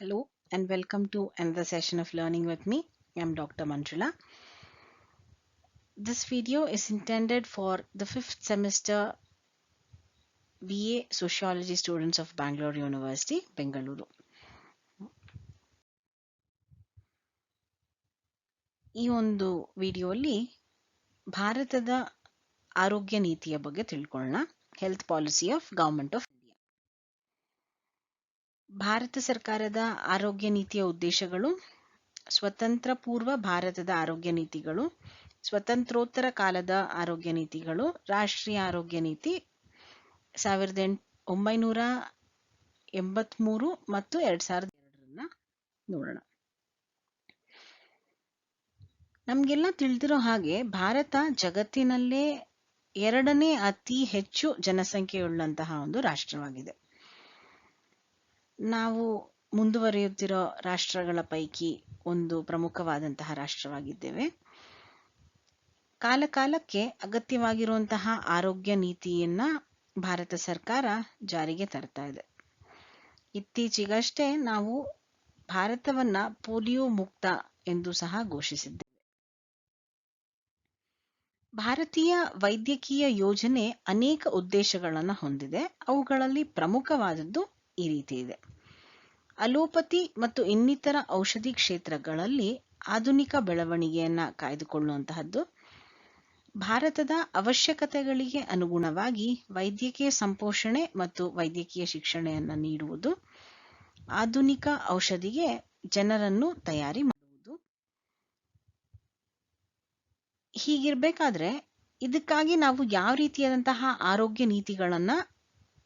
Hello and welcome to another session of Learning with me. I'm Dr. Manjula. This video is intended for the 5th semester BA Sociology students of Bangalore University, Bengaluru. ಈ ಒಂದು ವಿಡಿಯೋಲಿ ಭಾರತದ ಆರೋಗ್ಯ ನೀತಿಯ ಬಗ್ಗೆ ತಿಳ್ಕೊಳ್ಳೋಣ. Health policy of government of India. Bharat ಸರ್ಕಾರದ ಆರೋಗ್ಯ ನೀತಿಯ ಉದ್ದೇಶಗಳು: ಸ್ವತಂತ್ರ ಪೂರ್ವ ಭಾರತದ ಆರೋಗ್ಯ ನೀತಿಗಳು, ಸ್ವತಂತ್ರೋತ್ತರ ಕಾಲದ ಆರೋಗ್ಯ ನೀತಿಗಳು, ರಾಷ್ಟ್ರೀಯ ಆರೋಗ್ಯ ನೀತಿ 1983 ಮತ್ತು 2002 ನೋಡೋಣ. ನಮಗೆಲ್ಲ ತಿಳಿದಿರೋ ಹಾಗೆ ಭಾರತ ಜಗತ್ತಿನಲ್ಲೇ 2ನೇ ಅತಿ ಹೆಚ್ಚು ಜನಸಂಖ್ಯೆಯುಳ್ಳಂತಹ ಒಂದು ರಾಷ್ಟ್ರವಾಗಿದೆ. ನಾವು ಮುಂದುವರಿಯುತ್ತಿರೋ ರಾಷ್ಟ್ರಗಳ ಪೈಕಿ ಒಂದು ಪ್ರಮುಖವಾದಂತಹ ರಾಷ್ಟ್ರವಾಗಿದ್ದೇವೆ. ಕಾಲಕಾಲಕ್ಕೆ ಅಗತ್ಯವಾಗಿರುವಂತಹ ಆರೋಗ್ಯ ನೀತಿಯನ್ನ ಭಾರತ ಸರ್ಕಾರ ಜಾರಿಗೆ ತರ್ತಾ ಇದೆ. ಇತ್ತೀಚೆಗಷ್ಟೇ ನಾವು ಭಾರತವನ್ನ ಪೋಲಿಯೋ ಮುಕ್ತ ಎಂದು ಸಹ ಘೋಷಿಸಿದ್ದೇವೆ. ಭಾರತೀಯ ವೈದ್ಯಕೀಯ ಯೋಜನೆ ಅನೇಕ ಉದ್ದೇಶಗಳನ್ನು ಹೊಂದಿದೆ. ಅವುಗಳಲ್ಲಿ ಪ್ರಮುಖವಾದದ್ದು ಈ ರೀತಿ ಇದೆ: ಅಲೋಪತಿ ಮತ್ತು ಇನ್ನಿತರ ಔಷಧಿ ಕ್ಷೇತ್ರಗಳಲ್ಲಿ ಆಧುನಿಕ ಬೆಳವಣಿಗೆಯನ್ನ ಕಾಯ್ದುಕೊಳ್ಳುವಂತಹದ್ದು, ಭಾರತದ ಅವಶ್ಯಕತೆಗಳಿಗೆ ಅನುಗುಣವಾಗಿ ವೈದ್ಯಕೀಯ ಸಂಪೋಷಣೆ ಮತ್ತು ವೈದ್ಯಕೀಯ ಶಿಕ್ಷಣೆಯನ್ನು ನೀಡುವುದು, ಆಧುನಿಕ ಔಷಧಿಗೆ ಜನರನ್ನು ತಯಾರಿ ಮಾಡುವುದು. ಹೀಗಿರ್ಬೇಕಾದ್ರೆ ಇದಕ್ಕಾಗಿ ನಾವು ಯಾವ ರೀತಿಯಾದಂತಹ ಆರೋಗ್ಯ ನೀತಿಗಳನ್ನ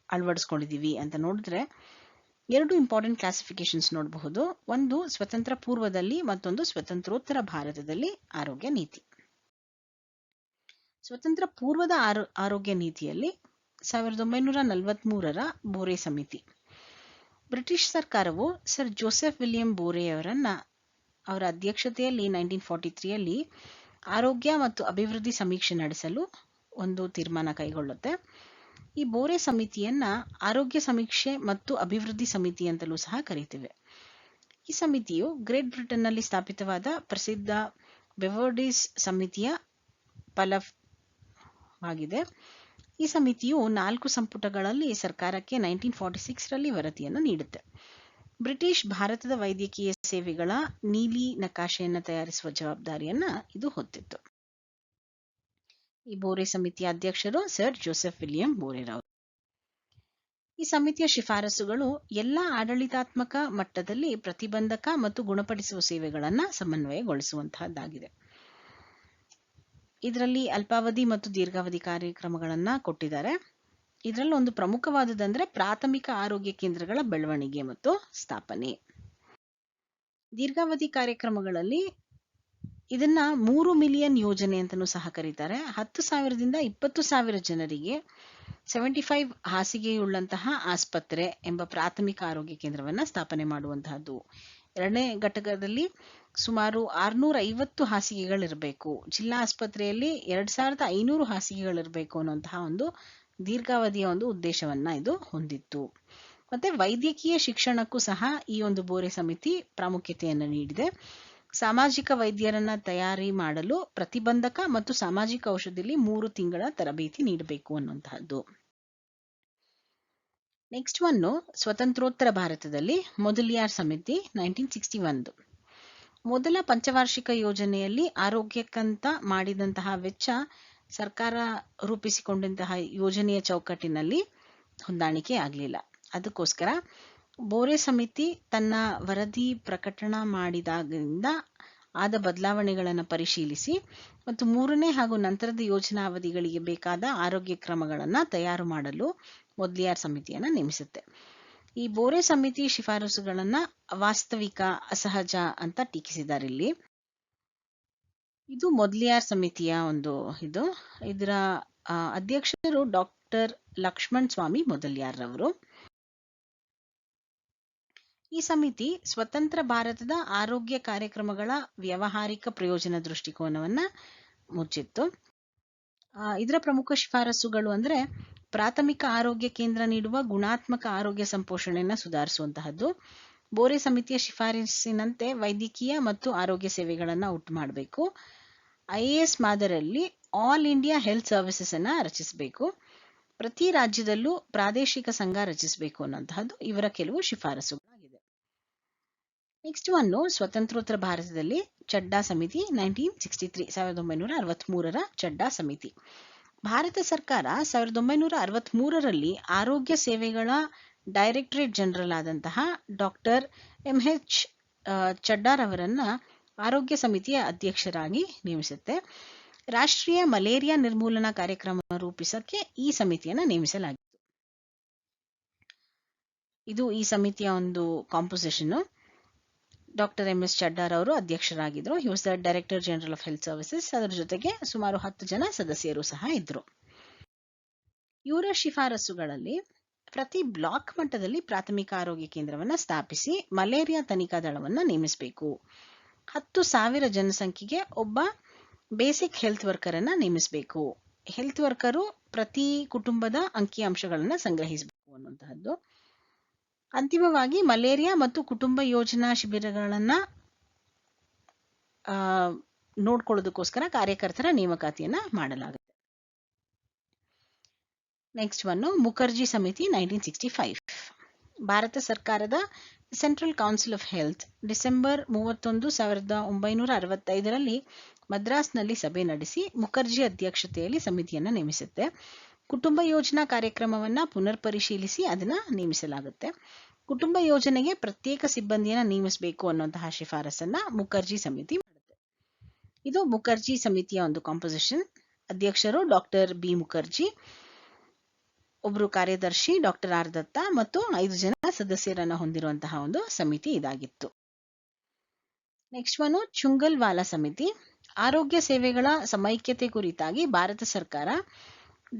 ಅಳವಡಿಸ್ಕೊಂಡಿದೀವಿ ಅಂತ ನೋಡಿದ್ರೆ 2 ಇಂಪಾರ್ಟೆಂಟ್ ಕ್ಲಾಸಿಫಿಕೇಶನ್ಸ್ ನೋಡಬಹುದು. ಒಂದು ಸ್ವತಂತ್ರ ಪೂರ್ವದಲ್ಲಿ, ಮತ್ತೊಂದು ಸ್ವತಂತ್ರೋತ್ತರ ಭಾರತದಲ್ಲಿ ಆರೋಗ್ಯ ನೀತಿ. ಸ್ವತಂತ್ರ ಪೂರ್ವದ ಆರೋಗ್ಯ ನೀತಿಯಲ್ಲಿ 1943ರ ಬೋರೆ ಸಮಿತಿ, ಬ್ರಿಟಿಷ್ ಸರ್ಕಾರವು ಸರ್ ಜೋಸೆಫ್ ವಿಲಿಯಂ ಬೋರೆ ಅವರ ಅಧ್ಯಕ್ಷತೆಯಲ್ಲಿ 1943ಯಲ್ಲಿ ಆರೋಗ್ಯ ಮತ್ತು ಅಭಿವೃದ್ಧಿ ಸಮೀಕ್ಷೆ ನಡೆಸಲು ಒಂದು ತೀರ್ಮಾನ ಕೈಗೊಳ್ಳುತ್ತೆ. ಈ ಬೋರೆ ಸಮಿತಿಯನ್ನ ಆರೋಗ್ಯ ಸಮೀಕ್ಷೆ ಮತ್ತು ಅಭಿವೃದ್ಧಿ ಸಮಿತಿ ಅಂತಲೂ ಸಹ ಕರೀತೇವೆ. ಈ ಸಮಿತಿಯು ಗ್ರೇಟ್ ಬ್ರಿಟನ್ನಲ್ಲಿ ಸ್ಥಾಪಿತವಾದ ಪ್ರಸಿದ್ಧ ಬೆವರ್ಡೀಸ್ ಸಮಿತಿಯ ಫಲವಾಗಿದೆ. ಈ ಸಮಿತಿಯು 4 ಸಂಪುಟಗಳಲ್ಲಿ ಸರ್ಕಾರಕ್ಕೆ 1946ರಲ್ಲಿ ವರದಿಯನ್ನು ನೀಡುತ್ತೆ. ಬ್ರಿಟಿಷ್ ಭಾರತದ ವೈದ್ಯಕೀಯ ಸೇವೆಗಳ ನೀಲಿ ನಕಾಶೆಯನ್ನು ತಯಾರಿಸುವ ಜವಾಬ್ದಾರಿಯನ್ನ ಇದು ಹೊತ್ತಿತ್ತು. ಈ ಬೋರೆ ಸಮಿತಿಯ ಅಧ್ಯಕ್ಷರು ಸರ್ ಜೋಸೆಫ್ ವಿಲಿಯಂ ಬೋರೆರವರು. ಈ ಸಮಿತಿಯ ಶಿಫಾರಸುಗಳು ಎಲ್ಲ ಆಡಳಿತಾತ್ಮಕ ಮಟ್ಟದಲ್ಲಿ ಪ್ರತಿಬಂಧಕ ಮತ್ತು ಗುಣಪಡಿಸುವ ಸೇವೆಗಳನ್ನ ಸಮನ್ವಯಗೊಳಿಸುವಂತಹದ್ದಾಗಿದೆ. ಇದರಲ್ಲಿ ಅಲ್ಪಾವಧಿ ಮತ್ತು ದೀರ್ಘಾವಧಿ ಕಾರ್ಯಕ್ರಮಗಳನ್ನ ಕೊಟ್ಟಿದ್ದಾರೆ. ಇದರಲ್ಲಿ ಒಂದು ಪ್ರಮುಖವಾದುದಂದ್ರೆ ಪ್ರಾಥಮಿಕ ಆರೋಗ್ಯ ಕೇಂದ್ರಗಳ ಬೆಳವಣಿಗೆ ಮತ್ತು ಸ್ಥಾಪನೆ. ದೀರ್ಘಾವಧಿ ಕಾರ್ಯಕ್ರಮಗಳಲ್ಲಿ ಇದನ್ನ 3 ಮಿಲಿಯನ್ ಯೋಜನೆ ಅಂತಲೂ ಸಹ ಕರೀತಾರೆ. 10,000ದಿಂದ 20,000 ಜನರಿಗೆ 75 ಹಾಸಿಗೆಯುಳ್ಳಂತಹ ಆಸ್ಪತ್ರೆ ಎಂಬ ಪ್ರಾಥಮಿಕ ಆರೋಗ್ಯ ಕೇಂದ್ರವನ್ನ ಸ್ಥಾಪನೆ ಮಾಡುವಂತಹದ್ದು. 2ನೇ ಘಟಕದಲ್ಲಿ ಸುಮಾರು 650 ಹಾಸಿಗೆಗಳಿರಬೇಕು, ಜಿಲ್ಲಾ ಆಸ್ಪತ್ರೆಯಲ್ಲಿ 2,500 ಹಾಸಿಗೆಗಳಿರಬೇಕು ಅನ್ನುವಂತಹ ಒಂದು ದೀರ್ಘಾವಧಿಯ ಒಂದು ಉದ್ದೇಶವನ್ನ ಇದು ಹೊಂದಿತ್ತು. ಮತ್ತೆ ವೈದ್ಯಕೀಯ ಶಿಕ್ಷಣಕ್ಕೂ ಸಹ ಈ ಒಂದು ಬೋರೆ ಸಮಿತಿ ಪ್ರಾಮುಖ್ಯತೆಯನ್ನು ನೀಡಿದೆ. ಸಾಮಾಜಿಕ ವೈದ್ಯರನ್ನ ತಯಾರಿ ಮಾಡಲು ಪ್ರತಿಬಂಧಕ ಮತ್ತು ಸಾಮಾಜಿಕ ಔಷಧಿಯಲ್ಲಿ 3 ತಿಂಗಳ ತರಬೇತಿ ನೀಡಬೇಕು ಅನ್ನುವಂತಹದ್ದು. ನೆಕ್ಸ್ಟ್ ಒಂದು ಸ್ವತಂತ್ರೋತ್ತರ ಭಾರತದಲ್ಲಿ ಮೊದಲಿಯಾರ್ ಸಮಿತಿ 1961. ಮೊದಲ ಪಂಚವಾರ್ಷಿಕ ಯೋಜನೆಯಲ್ಲಿ ಆರೋಗ್ಯಕ್ಕಂತ ಮಾಡಿದಂತಹ ವೆಚ್ಚ ಸರ್ಕಾರ ರೂಪಿಸಿಕೊಂಡಂತಹ ಯೋಜನೆಯ ಚೌಕಟ್ಟಿನಲ್ಲಿ ಹೊಂದಾಣಿಕೆ ಆಗಲಿಲ್ಲ. ಅದಕ್ಕೋಸ್ಕರ ಬೋರೆ ಸಮಿತಿ ತನ್ನ ವರದಿ ಪ್ರಕಟಣ ಮಾಡಿದಾಗಿಂದ ಆದ ಬದಲಾವಣೆಗಳನ್ನು ಪರಿಶೀಲಿಸಿ ಮತ್ತು 3ನೇ ಹಾಗೂ ನಂತರದ ಯೋಜನಾ ಅವಧಿಗಳಿಗೆ ಬೇಕಾದ ಆರೋಗ್ಯ ಕ್ರಮಗಳನ್ನು ತಯಾರು ಮಾಡಲು ಮೊದಲಿಯಾರ್ ಸಮಿತಿಯನ್ನು ನೇಮಿಸುತ್ತೆ. ಈ ಬೋರೆ ಸಮಿತಿ ಶಿಫಾರಸುಗಳನ್ನ ವಾಸ್ತವಿಕ, ಅಸಹಜ ಅಂತ ಟೀಕಿಸಿದ್ದಾರೆ. ಇಲ್ಲಿ ಇದು ಮೊದಲಿಯಾರ್ ಸಮಿತಿಯ ಒಂದು ಇದರ ಅಧ್ಯಕ್ಷರು ಡಾಕ್ಟರ್ ಲಕ್ಷ್ಮಣ್ ಸ್ವಾಮಿ ಮೊದಲಿಯಾರ್ ರವರು. ಈ ಸಮಿತಿ ಸ್ವತಂತ್ರ ಭಾರತದ ಆರೋಗ್ಯ ಕಾರ್ಯಕ್ರಮಗಳ ವ್ಯಾವಹಾರಿಕ ಪ್ರಯೋಜನ ದೃಷ್ಟಿಕೋನವನ್ನ ಮುಚ್ಚಿತ್ತು. ಇದರ ಪ್ರಮುಖ ಶಿಫಾರಸುಗಳು ಅಂದ್ರೆ ಪ್ರಾಥಮಿಕ ಆರೋಗ್ಯ ಕೇಂದ್ರ ನೀಡುವ ಗುಣಾತ್ಮಕ ಆರೋಗ್ಯ ಸಂಪೋಷಣೆಯನ್ನು ಸುಧಾರಿಸುವಂತಹದ್ದು, ಬೋರೆ ಸಮಿತಿಯ ಶಿಫಾರಸಿನಂತೆ ವೈದ್ಯಕೀಯ ಮತ್ತು ಆರೋಗ್ಯ ಸೇವೆಗಳನ್ನು ಒಟ್ಟು ಮಾಡಬೇಕು. IAS ಮಾದರಿಯಲ್ಲಿ ಆಲ್ ಇಂಡಿಯಾ ಹೆಲ್ತ್ ಸರ್ವಿಸಸ್ ಅನ್ನ ರಚಿಸಬೇಕು. ಪ್ರತಿ ರಾಜ್ಯದಲ್ಲೂ ಪ್ರಾದೇಶಿಕ ಸಂಘ ರಚಿಸಬೇಕು ಅನ್ನುವಂತಹದ್ದು ಇವರ ಕೆಲವು ಶಿಫಾರಸುಗಳಾಗಿದೆ. ನೆಕ್ಸ್ಟ್ ಒಂದು ಸ್ವತಂತ್ರೋತ್ತರ ಭಾರತದಲ್ಲಿ ಚಡ್ಡಾ ಸಮಿತಿ 1963 ಚಡ್ಡಾ ಸಮಿತಿ. ಭಾರತ ಸರ್ಕಾರ 1963ರಲ್ಲಿ ಆರೋಗ್ಯ ಸೇವೆಗಳ ಡೈರೆಕ್ಟರೇಟ್ ಜನರಲ್ ಆದಂತಹ ಡಾಕ್ಟರ್ MH ಚಡ್ಡಾರ್ ಅವರನ್ನ ಆರೋಗ್ಯ ಸಮಿತಿಯ ಅಧ್ಯಕ್ಷರಾಗಿ ನೇಮಿಸುತ್ತೆ. ರಾಷ್ಟ್ರೀಯ ಮಲೇರಿಯಾ ನಿರ್ಮೂಲನಾ ಕಾರ್ಯಕ್ರಮ ರೂಪಿಸಕ್ಕೆ ಈ ಸಮಿತಿಯನ್ನ ನೇಮಿಸಲಾಗಿತ್ತು. ಇದು ಈ ಸಮಿತಿಯ ಒಂದು ಕಾಂಪೋಸಿಷನ್. ಡಾಕ್ಟರ್ MS ಚಡ್ಡಾರ್ ಅವರು ಅಧ್ಯಕ್ಷರಾಗಿದ್ರು. He was the director general of health services. ಅದರ ಜೊತೆಗೆ ಸುಮಾರು 10 ಜನ ಸದಸ್ಯರು ಸಹ ಇದ್ರು. ಇವರ ಶಿಫಾರಸುಗಳಲ್ಲಿ ಪ್ರತಿ ಬ್ಲಾಕ್ ಮಟ್ಟದಲ್ಲಿ ಪ್ರಾಥಮಿಕ ಆರೋಗ್ಯ ಕೇಂದ್ರವನ್ನ ಸ್ಥಾಪಿಸಿ ಮಲೇರಿಯಾ ತನಿಖಾ ದಳವನ್ನ ನೇಮಿಸಬೇಕು. 10,000 ಜನಸಂಖ್ಯೆಗೆ ಒಬ್ಬ ಬೇಸಿಕ್ ಹೆಲ್ತ್ ವರ್ಕರ್ ಅನ್ನ ನೇಮಿಸಬೇಕು. ಹೆಲ್ತ್ ವರ್ಕರು ಪ್ರತಿ ಕುಟುಂಬದ ಅಂಕಿಅಂಶಗಳನ್ನ ಸಂಗ್ರಹಿಸಬೇಕು ಅನ್ನುವಂತಹದ್ದು. ಅಂತಿಮವಾಗಿ ಮಲೇರಿಯಾ ಮತ್ತು ಕುಟುಂಬ ಯೋಜನಾ ಶಿಬಿರಗಳನ್ನ ನೋಡ್ಕೊಳ್ಳೋದಕ್ಕೋಸ್ಕರ ಕಾರ್ಯಕರ್ತರ ನೇಮಕಾತಿಯನ್ನ ಮಾಡಲಾಗುತ್ತೆ. ನೆಕ್ಸ್ಟ್ ಒಂದು ಮುಖರ್ಜಿ ಸಮಿತಿ 1965. ಭಾರತ ಸರ್ಕಾರದ central council of health December 31, 1965ರಲ್ಲಿ ಮದ್ರಾಸ್ನಲ್ಲಿ ಸಭೆ ನಡೆಸಿ ಮುಖರ್ಜಿ ಅಧ್ಯಕ್ಷತೆಯಲ್ಲಿ ಸಮಿತಿಯನ್ನ ನೇಮಿಸುತ್ತೆ. ಕುಟುಂಬ ಯೋಜನಾ ಕಾರ್ಯಕ್ರಮವನ್ನ ಪುನರ್ ಪರಿಶೀಲಿಸಿ ಅದನ್ನ ನೇಮಿಸಲಾಗುತ್ತೆ. ಕುಟುಂಬ ಯೋಜನೆಗೆ ಪ್ರತ್ಯೇಕ ಸಿಬ್ಬಂದಿಯನ್ನ ನೇಮಿಸಬೇಕು ಅನ್ನುವಂತಹ ಶಿಫಾರಸನ್ನ ಮುಖರ್ಜಿ ಸಮಿತಿ ಮಾಡುತ್ತೆ. ಇದು ಮುಖರ್ಜಿ ಸಮಿತಿಯ ಒಂದು ಕಾಂಪೋಸಿಷನ್. ಅಧ್ಯಕ್ಷರು ಡಾಕ್ಟರ್ B ಮುಖರ್ಜಿ, ಒಬ್ರು ಕಾರ್ಯದರ್ಶಿ ಡಾಕ್ಟರ್ R ದತ್ತ ಮತ್ತು 5 ಜನ ಸದಸ್ಯರನ್ನ ಹೊಂದಿರುವಂತಹ ಒಂದು ಸಮಿತಿ ಇದಾಗಿತ್ತು. ನೆಕ್ಸ್ಟ್ ಒಂದು ಚುಂಗಲ್ವಾಲಾ ಸಮಿತಿ. ಆರೋಗ್ಯ ಸೇವೆಗಳ ಸಮೈಕ್ಯತೆ ಕುರಿತಾಗಿ ಭಾರತ ಸರ್ಕಾರ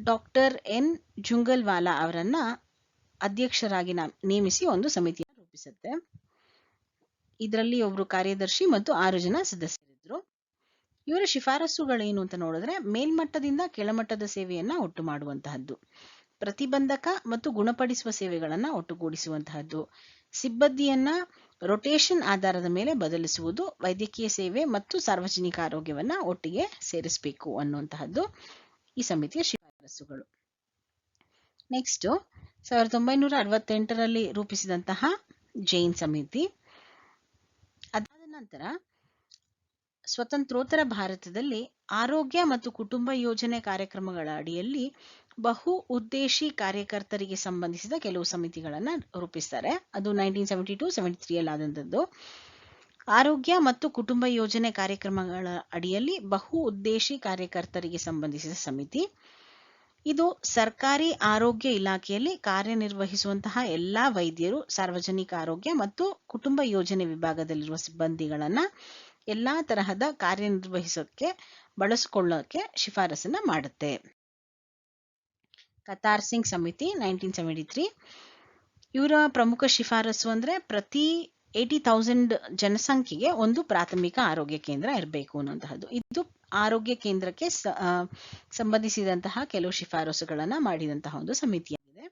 ಡಾಕ್ಟರ್ N ಜುಂಗಲ್ವಾಲಾ ಅವರನ್ನ ಅಧ್ಯಕ್ಷರಾಗಿ ನೇಮಿಸಿ ಒಂದು ಸಮಿತಿಯನ್ನು ರೂಪಿಸುತ್ತೆ. ಇದರಲ್ಲಿ ಒಬ್ರು ಕಾರ್ಯದರ್ಶಿ ಮತ್ತು 6 ಜನ ಸದಸ್ಯರಿದ್ರು. ಇವರ ಶಿಫಾರಸುಗಳೇನು ಅಂತ ನೋಡಿದ್ರೆ, ಮೇಲ್ಮಟ್ಟದಿಂದ ಕೆಳಮಟ್ಟದ ಸೇವೆಯನ್ನ ಒಟ್ಟು ಮಾಡುವಂತಹದ್ದು, ಪ್ರತಿಬಂಧಕ ಮತ್ತು ಗುಣಪಡಿಸುವ ಸೇವೆಗಳನ್ನ ಒಟ್ಟುಗೂಡಿಸುವಂತಹದ್ದು, ಸಿಬ್ಬಂದಿಯನ್ನ ರೊಟೇಷನ್ ಆಧಾರದ ಮೇಲೆ ಬದಲಿಸುವುದು, ವೈದ್ಯಕೀಯ ಸೇವೆ ಮತ್ತು ಸಾರ್ವಜನಿಕ ಆರೋಗ್ಯವನ್ನ ಒಟ್ಟಿಗೆ ಸೇರಿಸಬೇಕು ಅನ್ನುವಂತಹದ್ದು ಈ ಸಮಿತಿಯ ಶಿಫಾರಸುಗಳು. ನೆಕ್ಸ್ಟ್ 1968ರಲ್ಲಿ ರೂಪಿಸಿದಂತಹ ಜೈನ್ ಸಮಿತಿ. ಅದಾದ ನಂತರ ಸ್ವತಂತ್ರೋತ್ತರ ಭಾರತದಲ್ಲಿ ಆರೋಗ್ಯ ಮತ್ತು ಕುಟುಂಬ ಯೋಜನೆ ಕಾರ್ಯಕ್ರಮಗಳ ಅಡಿಯಲ್ಲಿ ಬಹು ಉದ್ದೇಶಿ ಕಾರ್ಯಕರ್ತರಿಗೆ ಸಂಬಂಧಿಸಿದ ಕೆಲವು ಸಮಿತಿಗಳನ್ನ ರೂಪಿಸ್ತಾರೆ. ಅದು 1972-73 ಆದಂಥದ್ದು. ಆರೋಗ್ಯ ಮತ್ತು ಕುಟುಂಬ ಯೋಜನೆ ಕಾರ್ಯಕ್ರಮಗಳ ಅಡಿಯಲ್ಲಿ ಬಹು ಉದ್ದೇಶಿ ಕಾರ್ಯಕರ್ತರಿಗೆ ಸಂಬಂಧಿಸಿದ ಸಮಿತಿ. ಇದು ಸರ್ಕಾರಿ ಆರೋಗ್ಯ ಇಲಾಖೆಯಲ್ಲಿ ಕಾರ್ಯನಿರ್ವಹಿಸುವಂತಹ ಎಲ್ಲಾ ವೈದ್ಯರು, ಸಾರ್ವಜನಿಕ ಆರೋಗ್ಯ ಮತ್ತು ಕುಟುಂಬ ಯೋಜನೆ ವಿಭಾಗದಲ್ಲಿರುವ ಸಿಬ್ಬಂದಿಗಳನ್ನ ಎಲ್ಲಾ ತರಹದ ಕಾರ್ಯನಿರ್ವಹಿಸೋಕೆ ಬಳಸಿಕೊಳ್ಳೋಕೆ ಶಿಫಾರಸನ್ನ ಮಾಡುತ್ತೆ. ಕತಾರ್ ಸಿಂಗ್ ಸಮಿತಿ 1973. ಇವರ ಪ್ರಮುಖ ಶಿಫಾರಸು ಅಂದ್ರೆ ಪ್ರತಿ 80,000 ಜನಸಂಖ್ಯೆಗೆ ಒಂದು ಪ್ರಾಥಮಿಕ ಆರೋಗ್ಯ ಕೇಂದ್ರ ಇರಬೇಕು ಅನ್ನುವಂತಹದ್ದು. ಇದು ಆರೋಗ್ಯ ಕೇಂದ್ರಕ್ಕೆ ಸಂಬಂಧಿಸಿದಂತಹ ಕೆಲವು ಶಿಫಾರಸುಗಳನ್ನ ಮಾಡಿದಂತಹ ಒಂದು ಸಮಿತಿಯಾಗಿದೆ.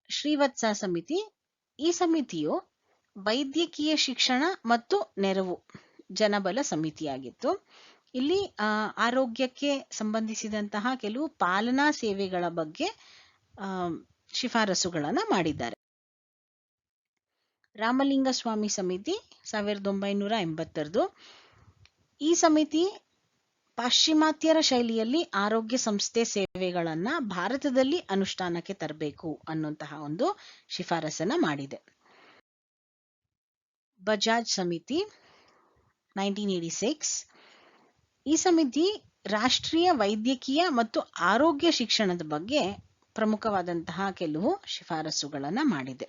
ಶ್ರೀವತ್ಸ ಸಮಿತಿ. ಈ ಸಮಿತಿಯು ವೈದ್ಯಕೀಯ ಶಿಕ್ಷಣ ಮತ್ತು ನೆರವು ಜನಬಲ ಸಮಿತಿಯಾಗಿತ್ತು. ಇಲ್ಲಿ ಆರೋಗ್ಯಕ್ಕೆ ಸಂಬಂಧಿಸಿದಂತಹ ಕೆಲವು ಪಾಲನಾ ಸೇವೆಗಳ ಬಗ್ಗೆ ಶಿಫಾರಸುಗಳನ್ನ ಮಾಡಿದ್ದಾರೆ. ರಾಮಲಿಂಗಸ್ವಾಮಿ ಸಮಿತಿ 1980. ಈ ಸಮಿತಿ ಪಾಶ್ಚಿಮಾತ್ಯರ ಶೈಲಿಯಲ್ಲಿ ಆರೋಗ್ಯ ಸಂಸ್ಥೆ ಸೇವೆಗಳನ್ನ ಭಾರತದಲ್ಲಿ ಅನುಷ್ಠಾನಕ್ಕೆ ತರಬೇಕು ಅನ್ನುವಂತಹ ಒಂದು ಶಿಫಾರಸನ್ನ ಮಾಡಿದೆ. ಬಜಾಜ್ ಸಮಿತಿ 1986. ಈ ಸಮಿತಿ ರಾಷ್ಟ್ರೀಯ ವೈದ್ಯಕೀಯ ಮತ್ತು ಆರೋಗ್ಯ ಶಿಕ್ಷಣದ ಬಗ್ಗೆ ಪ್ರಮುಖವಾದಂತಹ ಕೆಲವು ಶಿಫಾರಸುಗಳನ್ನ ಮಾಡಿದೆ.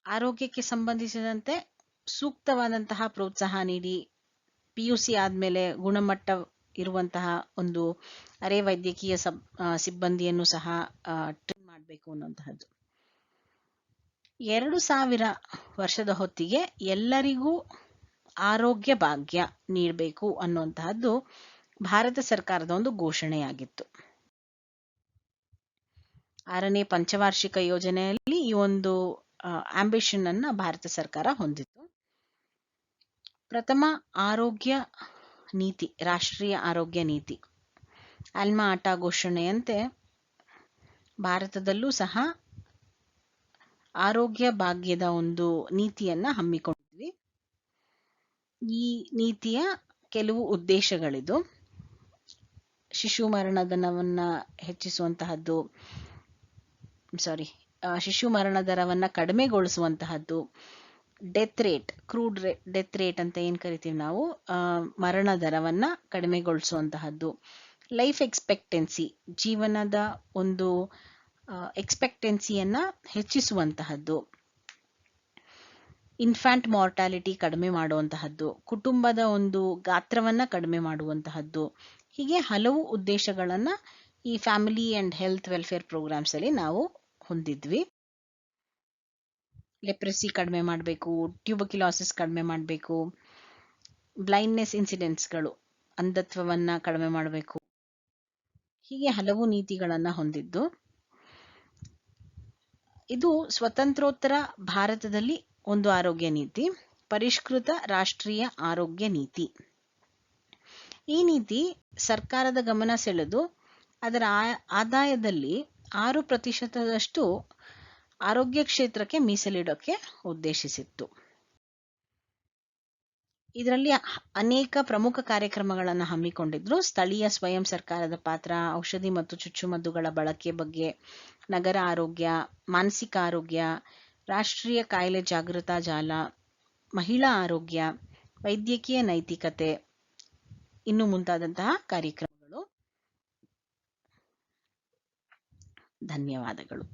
ಆರೋಗ್ಯಕ್ಕೆ ಸಂಬಂಧಿಸಿದಂತೆ ಸೂಕ್ತವಾದಂತಹ ಪ್ರೋತ್ಸಾಹ ನೀಡಿ PUC ಆದ್ಮೇಲೆ ಗುಣಮಟ್ಟ ಇರುವಂತಹ ಒಂದು ಅರೆ ವೈದ್ಯಕೀಯ ಸಿಬ್ಬಂದಿಯನ್ನು ಸಹ ಟ್ರೈನ್ ಮಾಡಬೇಕು ಅನ್ನುವಂತಹದ್ದು. 2000 ವರ್ಷದ ಹೊತ್ತಿಗೆ ಎಲ್ಲರಿಗೂ ಆರೋಗ್ಯ ಭಾಗ್ಯ ನೀಡಬೇಕು ಅನ್ನುವಂತಹದ್ದು ಭಾರತ ಸರ್ಕಾರದ ಒಂದು ಘೋಷಣೆಯಾಗಿತ್ತು. 6ನೇ ಪಂಚವಾರ್ಷಿಕ ಯೋಜನೆಯಲ್ಲಿ ಈ ಒಂದು ಆಂಬಿಷನ್ ಅನ್ನ ಭಾರತ ಸರ್ಕಾರ ಹೊಂದಿತ್ತು. ಪ್ರಥಮ ಆರೋಗ್ಯ ನೀತಿ, ರಾಷ್ಟ್ರೀಯ ಆರೋಗ್ಯ ನೀತಿ ಆಲ್ಮಾ ಆಟಾ ಘೋಷಣೆಯಂತೆ ಭಾರತದಲ್ಲೂ ಸಹ ಆರೋಗ್ಯ ಭಾಗ್ಯದ ಒಂದು ನೀತಿಯನ್ನ ಹಮ್ಮಿಕೊಂಡಿದ್ವಿ. ಈ ನೀತಿಯ ಕೆಲವು ಉದ್ದೇಶಗಳಿದು: ಶಿಶು ಮರಣ ದರವನ್ನ ಹೆಚ್ಚಿಸುವಂತಹದ್ದು, ಶಿಶು ಮರಣ ದರವನ್ನ ಕಡಿಮೆಗೊಳಿಸುವಂತಹದ್ದು, death rate, crude death rate ಅಂತ ಏನ್ ಕರಿತೀವಿ ನಾವು, ಮರಣ ದರವನ್ನ ಕಡಿಮೆಗೊಳಿಸುವಂತಹದ್ದು, ಲೈಫ್ ಎಕ್ಸ್ಪೆಕ್ಟೆನ್ಸಿ, ಜೀವನದ ಒಂದು ಎಕ್ಸ್ಪೆಕ್ಟೆನ್ಸಿಯನ್ನ ಹೆಚ್ಚಿಸುವಂತಹದ್ದು, ಇನ್ಫ್ಯಾಂಟ್ ಮಾರ್ಟಾಲಿಟಿ ಕಡಿಮೆ ಮಾಡುವಂತಹದ್ದು, ಕುಟುಂಬದ ಒಂದು ಗಾತ್ರವನ್ನ ಕಡಿಮೆ ಮಾಡುವಂತಹದ್ದು, ಹೀಗೆ ಹಲವು ಉದ್ದೇಶಗಳನ್ನ ಈ family and health welfare programmes ಅಲ್ಲಿ ನಾವು ಹೊಂದಿದ್ವಿ. ಲೆಪ್ರಸಿ ಕಡಿಮೆ ಮಾಡಬೇಕು, ಟ್ಯೂಬರ್ಕ್ಯುಲೋಸಿಸ್ ಕಡಿಮೆ ಮಾಡಬೇಕು, ಬ್ಲೈಂಡ್ನೆಸ್ ಇನ್ಸಿಡೆಂಟ್ಸ್ಗಳು, ಅಂಧತ್ವವನ್ನ ಕಡಿಮೆ ಮಾಡಬೇಕು, ಹೀಗೆ ಹಲವು ನೀತಿಗಳನ್ನ ಹೊಂದಿದ್ದು. ಇದು ಸ್ವತಂತ್ರೋತ್ತರ ಭಾರತದಲ್ಲಿ ಒಂದು ಆರೋಗ್ಯ ನೀತಿ, ಪರಿಷ್ಕೃತ ರಾಷ್ಟ್ರೀಯ ಆರೋಗ್ಯ ನೀತಿ. ಈ ನೀತಿ ಸರ್ಕಾರದ ಗಮನ ಸೆಳೆದು ಅದರ ಆದಾಯದಲ್ಲಿ 6% ಆರೋಗ್ಯ ಕ್ಷೇತ್ರಕ್ಕೆ ಮೀಸಲಿಡೋಕೆ ಉದ್ದೇಶಿಸಿತ್ತು. ಇದರಲ್ಲಿ ಅನೇಕ ಪ್ರಮುಖ ಕಾರ್ಯಕ್ರಮಗಳನ್ನು ಹಮ್ಮಿಕೊಂಡಿದ್ರು. ಸ್ಥಳೀಯ ಸ್ವಯಂ ಸರ್ಕಾರದ ಪಾತ್ರ, ಔಷಧಿ ಮತ್ತು ಚುಚ್ಚುಮದ್ದುಗಳ ಬಳಕೆ ಬಗ್ಗೆ, ನಗರ ಆರೋಗ್ಯ, ಮಾನಸಿಕ ಆರೋಗ್ಯ, ರಾಷ್ಟ್ರೀಯ ಕಾಯಿಲೆ ಜಾಗೃತಾ ಜಾಲ, ಮಹಿಳಾ ಆರೋಗ್ಯ, ವೈದ್ಯಕೀಯ ನೈತಿಕತೆ, ಇನ್ನು ಮುಂತಾದಂತಹ ಕಾರ್ಯಕ್ರಮಗಳು. ಧನ್ಯವಾದಗಳು.